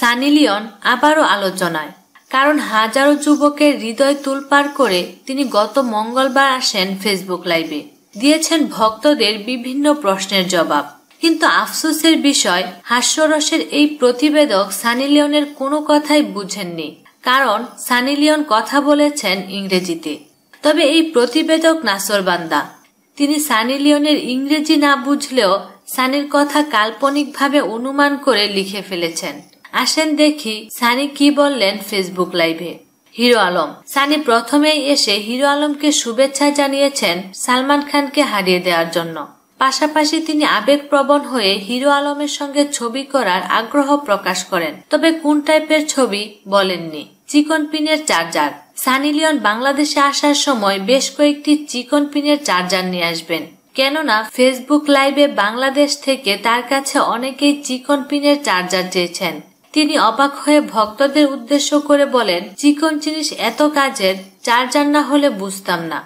Sunny Leone আবারও আলোচনায়, কারণ হাজারো যুবকের হৃদয় তোলপাড় করে তিনি গত মঙ্গলবার আসেন ফেসবুক লাইভে, দিয়েছেন ভক্তদের বিভিন্ন প্রশ্নের জবাব। কিন্তু আফসোসের বিষয়, হাস্যরসের এই প্রতিবেদক সানি লিওনের কোনো কথাই বুঝেননি, কারণ সানি লিওন কথা বলেছেন ইংরেজিতে। তবে এই প্রতিবেদক নাসরবান্দা, তিনি সানি লিওনের ইংরেজি না বুঝলেও সানির কথা কাল্পনিকভাবে অনুমান করে লিখে ফেলেছেন। আসেন দেখি সানি কি বললেন ফেসবুক লাইভে। হিরো আলম। সানি প্রথমেই এসে হিরো আলমকে শুভেচ্ছা জানিয়েছেন সালমান খানকে হারিয়ে দেওয়ার জন্য। পাশাপাশি তিনি আবেগপ্রবণ হয়ে হিরো আলমের সঙ্গে ছবি করার আগ্রহ প্রকাশ করেন। তবে কোন টাইপের ছবি বলেননি। চিকন পিনের চার্জার। সানি লিওন বাংলাদেশে আসার সময় বেশ কয়েকটি চিকন পিনের চার্জার নিয়ে আসবেন, কেননা ফেসবুক লাইভে বাংলাদেশ থেকে তার কাছে অনেকেই চিকন পিনের চার্জার চেয়েছেন। তিনি অবাক হয়ে ভক্তদের উদ্দেশ্য করে বলেন, চিকন জিনিস এত কাজের, চার্জার না হলে বুঝতাম না।